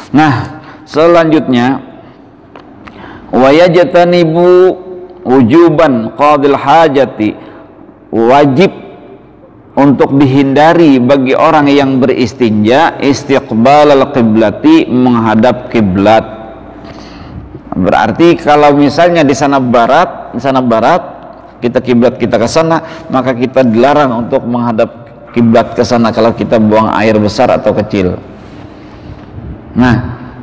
Nah, selanjutnya wa yajtanibu wujuban qadil hajati, wajib untuk dihindari bagi orang yang beristinja istiqbalal qiblati, menghadap kiblat. Berarti kalau misalnya di sana barat kita kiblat kita ke sana, maka kita dilarang untuk menghadap kiblat ke sana kalau kita buang air besar atau kecil. Nah,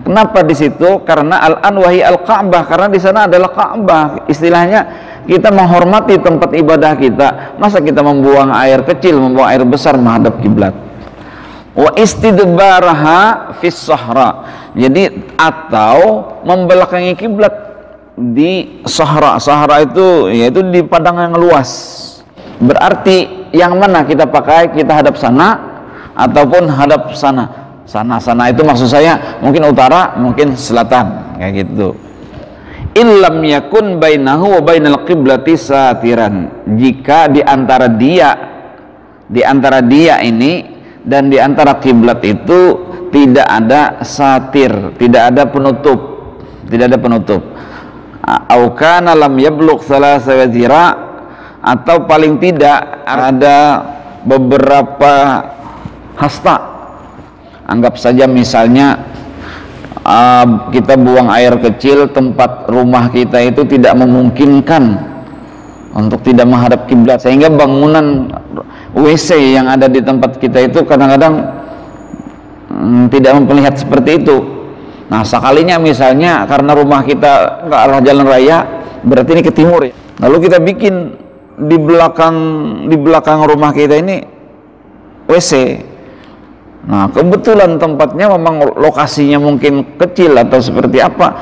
kenapa di situ? Karena al-anwahi al-Ka'bah, karena di sana adalah Ka'bah. Istilahnya kita menghormati tempat ibadah kita. Masa kita membuang air kecil, membuang air besar menghadap kiblat? Wa istidbaraha fis sahra. Jadi atau membelakangi kiblat di sahra. Sahra itu yaitu di padang yang luas. Berarti yang mana kita pakai? Kita hadap sana ataupun hadap sana. Sana itu maksud saya mungkin utara, mungkin selatan, kayak gitu. Illam yakun bainahu wa bainal qiblati satiran. Jika di antara dia ini dan di antara kiblat itu tidak ada satir, tidak ada penutup. Au kana lam yablugh salasa zira, atau paling tidak ada beberapa hasta. Anggap saja misalnya kita buang air kecil, tempat rumah kita itu tidak memungkinkan untuk tidak menghadap kiblat, sehingga bangunan WC yang ada di tempat kita itu kadang-kadang tidak memperlihat seperti itu. Nah, sekalinya misalnya karena rumah kita ke arah jalan raya, berarti ini ke timur ya. Lalu kita bikin di belakang rumah kita ini WC. Nah, kebetulan tempatnya memang lokasinya mungkin kecil atau seperti apa,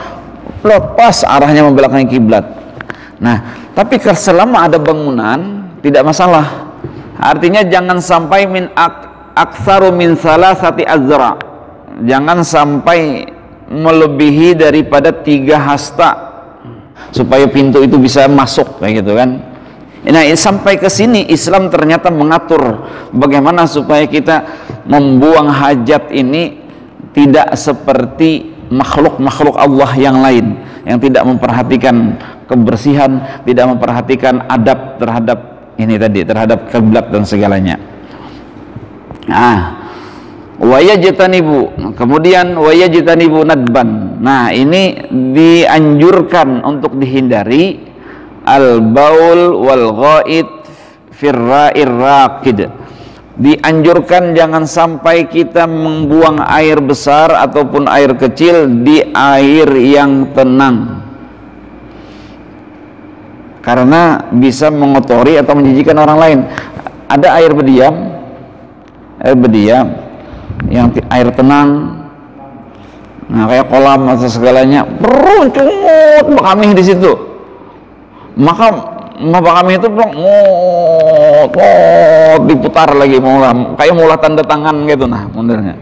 lepas arahnya membelakangi kiblat. Nah, tapi selama ada bangunan tidak masalah. Artinya jangan sampai aktsaru min salasati azra. Jangan sampai melebihi daripada 3 hasta supaya pintu itu bisa masuk, kayak gitu kan. Nah, sampai ke sini Islam ternyata mengatur bagaimana supaya kita membuang hajat ini tidak seperti makhluk-makhluk Allah yang lain yang tidak memperhatikan kebersihan, tidak memperhatikan adab terhadap ini tadi, terhadap kiblat dan segalanya. Nah, kemudian wayajtanibu nadban. Nah, ini dianjurkan untuk dihindari al-baul wal ghaid firra'ir raqid. Dianjurkan jangan sampai kita membuang air besar ataupun air kecil di air yang tenang, karena bisa mengotori atau menjijikkan orang lain. Ada air berdiam yang air tenang, nah kayak kolam atau segalanya, beruncut kami di situ, maka kami itu diputar lagi, kayak maulah tanda tangan gitu, nah modelnya.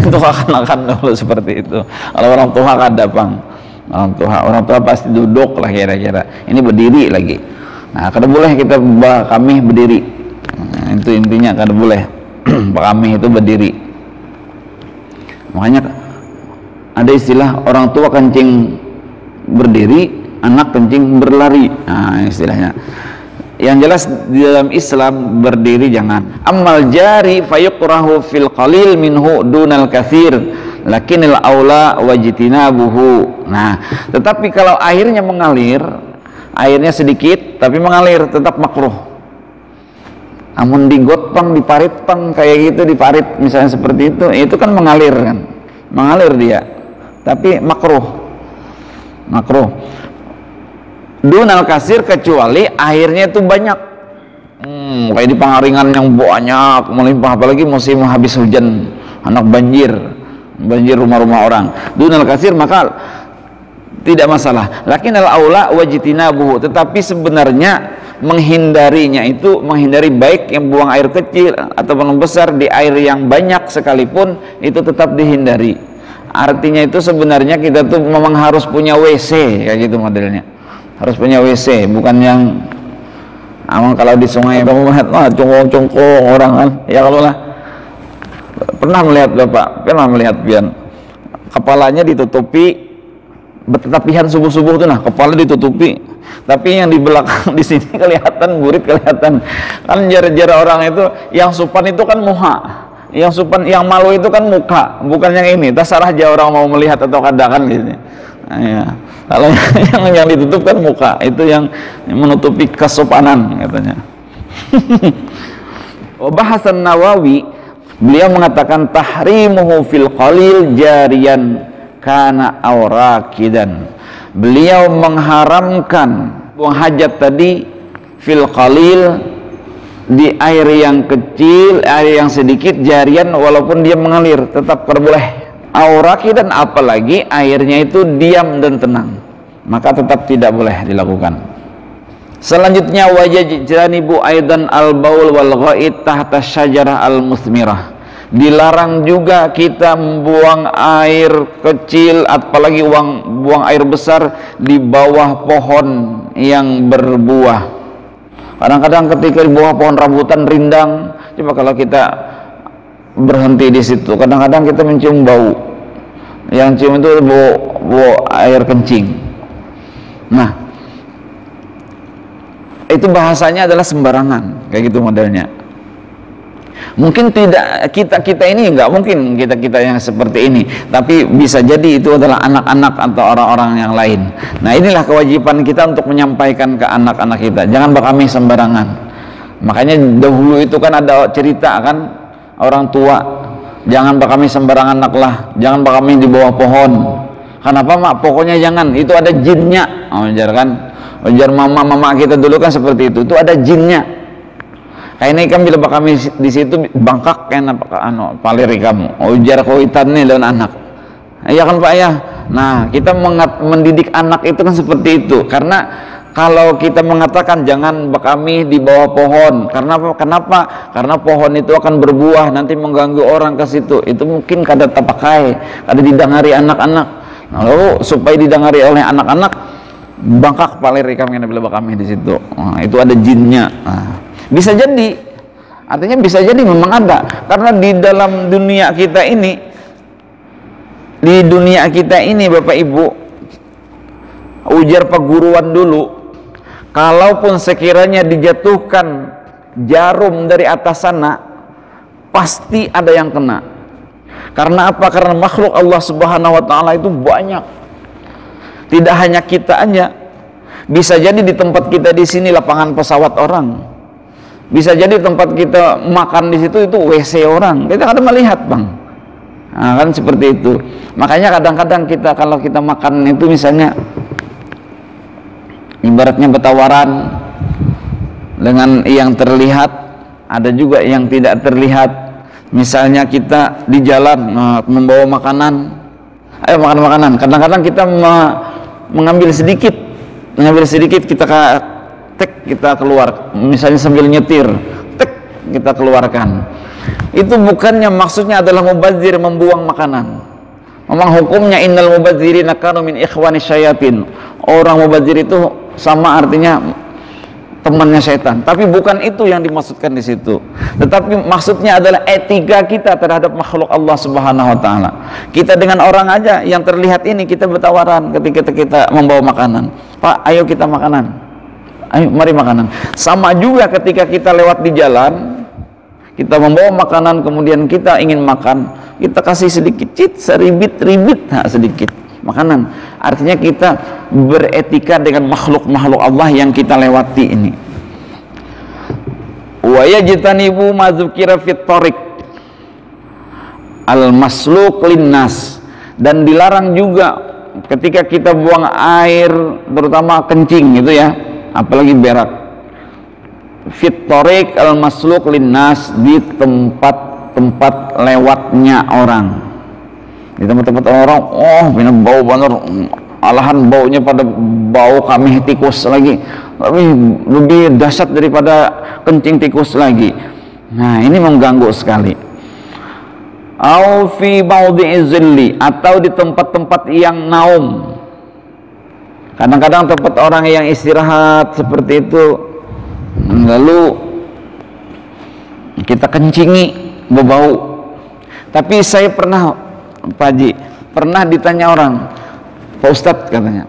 Itu akan kalau seperti itu. Kalau orang tua kan bang, orang tua pasti duduk lah kira-kira. Ini berdiri lagi. Nah, kada boleh kita kami berdiri. Nah, itu intinya kada boleh. Kami itu berdiri. Makanya ada istilah orang tua kencing berdiri, anak kencing berlari. Nah, istilahnya. Yang jelas di dalam Islam berdiri jangan. Ammal jari fayukrahu fil qalil minhu dunal katsir, lakinil aula wajtinabuhu. Nah, tetapi kalau airnya mengalir, airnya sedikit tapi mengalir, tetap makruh. Amun digot pang, diparit pang kayak gitu, diparit misalnya seperti itu kan mengalir kan. Mengalir dia. Tapi makruh. Dunal kasir, kecuali airnya itu banyak, kayak di Pangaringan yang banyak melimpah, apalagi musim habis hujan, anak banjir rumah-rumah orang. Dunal kasir maka tidak masalah. Lakin al aula wajtinabuhu, tetapi sebenarnya menghindarinya itu menghindari, baik yang buang air kecil ataupun besar di air yang banyak sekalipun itu tetap dihindari. Artinya itu sebenarnya kita tuh memang harus punya WC kayak gitu modelnya. Harus punya WC, bukan yang kalau di sungai kamu melihat congkong orang kan, ya kalau lah pernah melihat Bapak, pernah melihat pian kepalanya ditutupi, bertetapihan subuh-subuh tuh, nah kepala ditutupi, tapi yang di belakang di sini kelihatan, burit kelihatan. Kan jarak orang itu yang sopan itu kan muha, yang sopan, yang malu itu kan muka, bukan yang ini. Terserah aja orang mau melihat atau kada kan gitu. Nah, ya. Kalau yang ditutup kan muka, itu yang menutupi kesopanan katanya. Bahasan Nawawi, beliau mengatakan tahrimuhu fil qalil jariyan kana aurakidan. Beliau mengharamkan buang hajat tadi fil qalil, di air yang kecil, air yang sedikit, jarian walaupun dia mengalir tetap boleh. Aurakidan apalagi airnya itu diam dan tenang, maka tetap tidak boleh dilakukan. Selanjutnya wajajanibu aidan al-baul wal ghaid tahta syajarah al-musmirah. Dilarang juga kita membuang air kecil, apalagi buang air besar di bawah pohon yang berbuah. Kadang-kadang ketika di bawah pohon rambutan rindang, coba kalau kita berhenti di situ, kadang-kadang kita mencium bau. Yang cium itu bau air kencing. Nah, itu bahasanya adalah sembarangan, kayak gitu modelnya. Mungkin tidak kita ini nggak mungkin kita yang seperti ini, tapi bisa jadi itu adalah anak-anak atau orang-orang yang lain. Nah, inilah kewajiban kita untuk menyampaikan ke anak-anak kita, jangan berkami sembarangan. Makanya dahulu itu kan ada cerita kan, orang tua, jangan berkami sembarangan anak lah, jangan berkami di bawah pohon. Kenapa mak? Pokoknya jangan, itu ada jinnya. Ujar kan, ujar mama kita dulu kan seperti itu ada jinnya. Kayak ini kan bila kami di situ bangkak kan paleri kamu. Ujar koitan nih dan anak. Iya kan Pak ya. Nah, kita mendidik anak itu kan seperti itu. Karena kalau kita mengatakan jangan berkami di bawah pohon, kenapa? Karena pohon itu akan berbuah, nanti mengganggu orang ke situ. Itu mungkin kada terpakai, kada didengari anak-anak. Lalu supaya didengari oleh anak-anak, bangkak paleri kami bila kami di situ. Nah, itu ada jinnya. Nah, bisa jadi, artinya bisa jadi memang ada, karena di dalam dunia kita ini, Bapak Ibu, ujar perguruan dulu, kalaupun sekiranya dijatuhkan jarum dari atas sana, pasti ada yang kena. Karena apa? Karena makhluk Allah Subhanahu wa Ta'ala itu banyak, tidak hanya kita aja. Bisa jadi di tempat kita di sini lapangan pesawat orang. Bisa jadi tempat kita makan di situ itu WC orang. Kita kadang melihat, Bang. Nah, kan seperti itu. Makanya kadang-kadang kita kalau kita makan itu misalnya ibaratnya bertawaran dengan yang terlihat, ada juga yang tidak terlihat. Misalnya kita di jalan membawa makanan, ayo makan makanan. Kadang-kadang kita mengambil sedikit kita kita keluar, misalnya sambil nyetir, kita keluarkan. Itu bukannya maksudnya adalah mubazir, membuang makanan. Memang hukumnya innal mubazirina kanu min ikhwani syayatin. Orang mubazir itu sama artinya temannya setan. Tapi bukan itu yang dimaksudkan di situ. Tetapi maksudnya adalah etika kita terhadap makhluk Allah Subhanahu wa Ta'ala. Kita dengan orang aja yang terlihat ini kita bertawaran ketika kita membawa makanan. Pak, ayo kita makanan. Ayo mari makanan. Sama juga ketika kita lewat di jalan, kita membawa makanan, kemudian kita ingin makan, kita kasih sedikit, seribit sedikit makanan. Artinya kita beretika dengan makhluk-makhluk Allah yang kita lewati ini. Wa yajtanibu ma dzukira fit thariq al-masluq linnas, dan dilarang juga ketika kita buang air, terutama kencing gitu ya, apalagi berak, fit thariq al-masluq linnas, di tempat-tempat lewatnya orang, di tempat-tempat orang. Ini bau banget, alahan baunya pada bau kami tikus lagi, lebih dahsyat daripada kencing tikus lagi. Nah, ini mengganggu sekali. Au fi mawdi'i zilli, atau di tempat-tempat yang naum. Kadang-kadang tempat orang yang istirahat seperti itu, lalu kita kencingi, berbau. Tapi saya pernah, Pak Haji, pernah ditanya orang, Pak Ustadz katanya,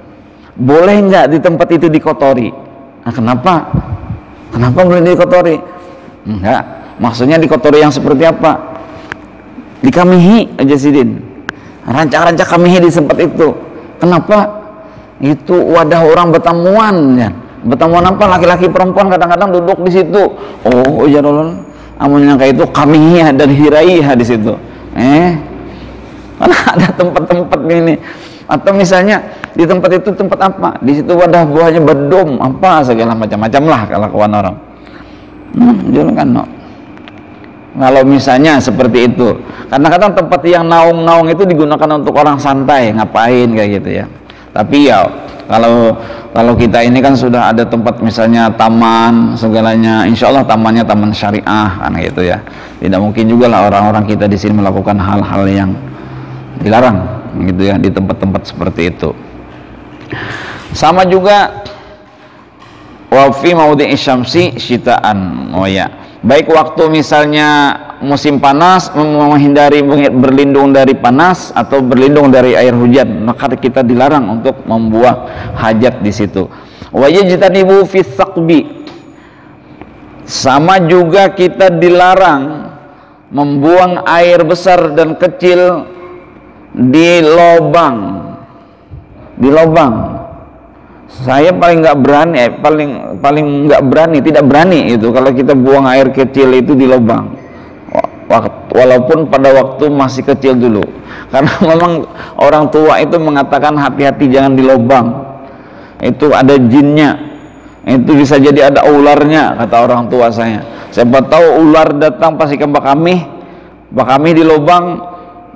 boleh nggak di tempat itu dikotori? Nah, kenapa? Kenapa boleh dikotori? Enggak, maksudnya dikotori yang seperti apa? Dikamihi aja sidin, rancak-rancak kamihi di tempat itu. Kenapa? Itu wadah orang bertamuan ya. Bertamuan apa? Laki-laki perempuan kadang-kadang duduk di situ. Oh ya Allah, amunnya kayak itu kamihi dan hiraiha di situ. Mana ada tempat-tempat ini? Atau misalnya di tempat itu tempat apa? Di situ wadah buahnya bedom apa segala macam-macam lah kelakuan orang. Jangan kan no. Kalau misalnya seperti itu, kadang-kadang tempat yang naung-naung itu digunakan untuk orang santai, ngapain kayak gitu ya. Tapi ya kalau kita ini kan sudah ada tempat misalnya taman segalanya, insya Allah tamannya taman syariah kan gitu ya. Tidak mungkin juga lah orang-orang kita di sini melakukan hal-hal yang dilarang gitu ya di tempat-tempat seperti itu. Sama juga wa fi maudhi'i syamsi syitaan. Oh ya, baik waktu misalnya musim panas, menghindari berlindung dari panas atau berlindung dari air hujan, maka kita dilarang untuk membuang hajat di situ. Wa yajtanibu fi thaqbi. Sama juga kita dilarang membuang air besar dan kecil di lubang. Di lubang. Saya paling nggak berani, paling nggak berani, tidak berani itu kalau kita buang air kecil itu di lubang. Walaupun pada waktu masih kecil dulu, karena memang orang tua itu mengatakan hati-hati jangan di lubang, itu ada jinnya, itu bisa jadi ada ularnya kata orang tua saya. Siapa tahu ular datang pas ikan bakami di lubang,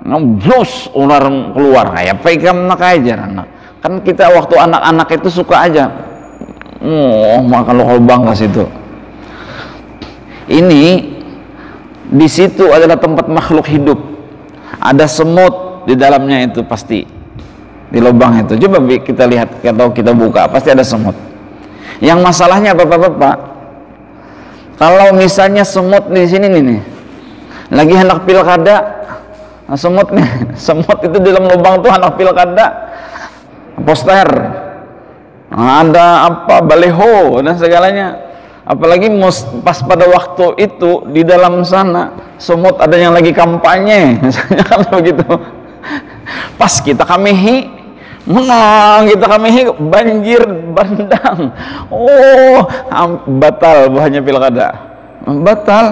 ngeblus ular keluar kayak pegang nak aja anak. Kan kita waktu anak-anak itu suka aja, kalau lubang ke situ. Ini di situ adalah tempat makhluk hidup, ada semut di dalamnya itu pasti di lubang itu. Coba kita lihat atau kita buka, pasti ada semut. Yang masalahnya bapak-bapak, kalau misalnya semut di sini nih, lagi hendak pilkada, semut itu di dalam lubang tuh hendak pilkada, poster, ada apa baleho dan segalanya. Apalagi pas pada waktu itu di dalam sana semut ada yang lagi kampanye misalnya kan begitu, pas kita kamihi menang, kita kamihi banjir bandang, batal buahnya pilkada, batal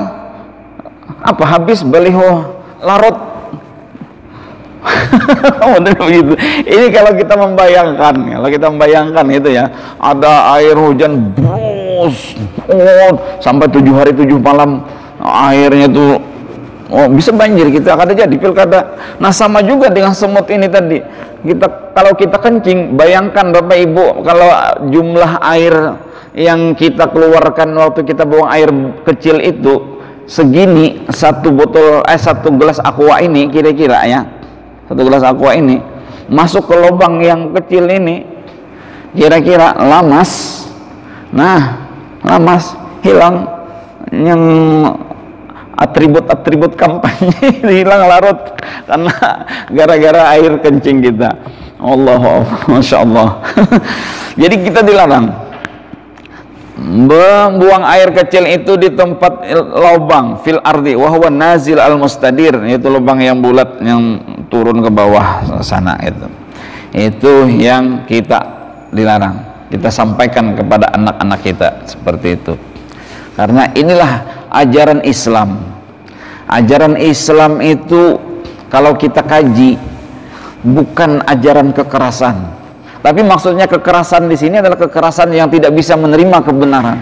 apa habis baliho larut. Begitu. Ini kalau kita membayangkan itu ya, ada air hujan sampai 7 hari 7 malam airnya tuh bisa banjir, kita akan jadi pilkada. Nah sama juga dengan semut ini tadi, kalau kita kencing, bayangkan Bapak Ibu kalau jumlah air yang kita keluarkan waktu kita buang air kecil itu segini, satu gelas aqua ini kira-kira ya, satu gelas aqua ini masuk ke lubang yang kecil ini kira-kira lamas. Nah lamas hilang yang atribut kampanye hilang larut karena gara-gara air kencing kita. Allah, masya Allah. Jadi kita dilarang membuang air kecil itu di tempat lubang fil ardi wa huwa nazil al mustadir, yaitu lubang yang bulat yang turun ke bawah sana, itu yang kita dilarang. Kita sampaikan kepada anak-anak kita seperti itu, karena inilah ajaran Islam. Ajaran Islam itu kalau kita kaji bukan ajaran kekerasan, tapi maksudnya kekerasan di sini adalah kekerasan yang tidak bisa menerima kebenaran,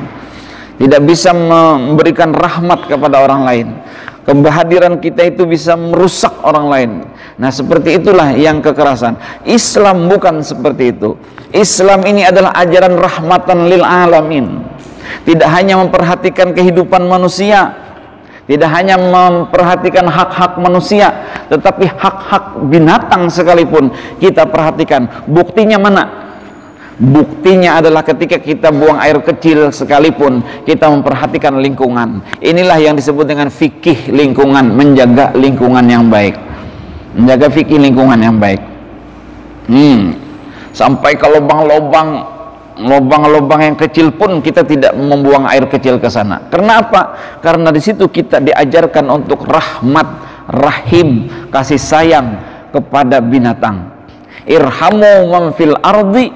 tidak bisa memberikan rahmat kepada orang lain. Kehadiran kita itu bisa merusak orang lain. Nah seperti itulah yang kekerasan. Islam bukan seperti itu. Islam ini adalah ajaran rahmatan lil alamin. Tidak hanya memperhatikan kehidupan manusia, tidak hanya memperhatikan hak-hak manusia, tetapi hak-hak binatang sekalipun kita perhatikan. Buktinya mana? Buktinya adalah ketika kita buang air kecil sekalipun kita memperhatikan lingkungan. Inilah yang disebut dengan fikih lingkungan, menjaga lingkungan yang baik. menjaga fikih lingkungan yang baik. Sampai ke lubang-lubang yang kecil pun kita tidak membuang air kecil ke sana. Karena apa? Karena di situ kita diajarkan untuk rahmat, rahim, kasih sayang kepada binatang. Irhamu man fil ardi,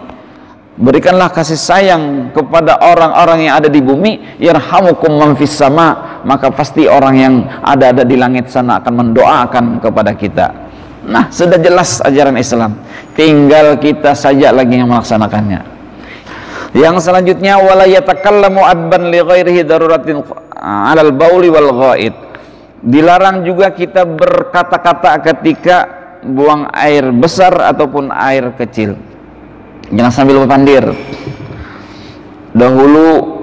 berikanlah kasih sayang kepada orang-orang yang ada di bumi. Yarhamukum man fis sama, maka pasti orang yang ada di langit sana akan mendoakan kepada kita. Nah, sudah jelas ajaran Islam, tinggal kita saja lagi yang melaksanakannya. Yang selanjutnya, wala yatakallamu adban li ghairihi daruratin 'alal bauli wal ghaid. Dilarang juga kita berkata-kata ketika buang air besar ataupun air kecil. Jangan sambil berpandir. Dahulu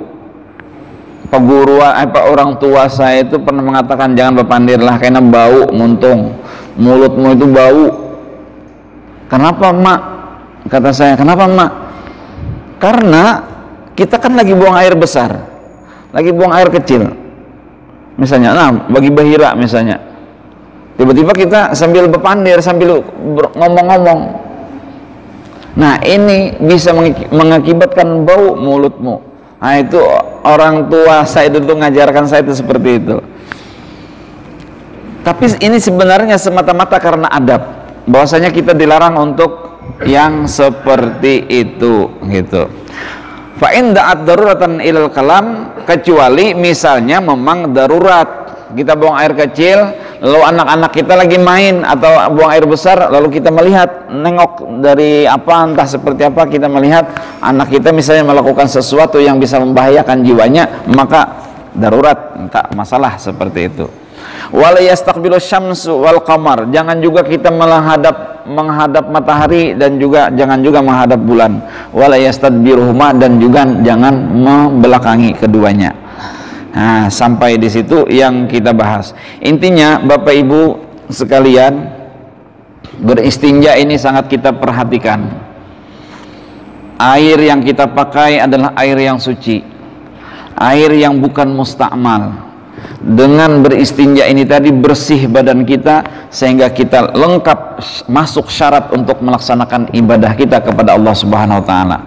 orang tua saya itu pernah mengatakan jangan berpandirlah karena bau muntung, mulutmu itu bau. Kenapa, Mak? Kata saya, kenapa, Mak? Karena kita kan lagi buang air besar, lagi buang air kecil misalnya. Nah, bagi Bahira misalnya, tiba-tiba kita sambil berpandir, sambil ngomong-ngomong, nah ini bisa mengakibatkan bau mulutmu. Nah, itu orang tua saya dulu mengajarkan saya itu seperti itu. Tapi ini sebenarnya semata-mata karena adab, bahwasanya kita dilarang untuk yang seperti itu gitu. Fa in da'at daruratan ilal kalam, kecuali misalnya memang darurat, kita buang air kecil lalu anak-anak kita lagi main, atau buang air besar lalu kita melihat, nengok dari entah seperti apa, kita melihat anak kita misalnya melakukan sesuatu yang bisa membahayakan jiwanya, maka darurat, tak masalah seperti itu. Wala yastaqbilu syamsu wal qamar, jangan juga kita menghadap matahari dan juga jangan juga menghadap bulan. Wala yastadbiruhuma, dan juga jangan membelakangi keduanya. Nah, sampai di situ yang kita bahas. Intinya Bapak Ibu sekalian, beristinja ini sangat kita perhatikan. Air yang kita pakai adalah air yang suci, air yang bukan mustakmal. Dengan beristinja ini tadi bersih badan kita, sehingga kita lengkap masuk syarat untuk melaksanakan ibadah kita kepada Allah Subhanahu wa taala.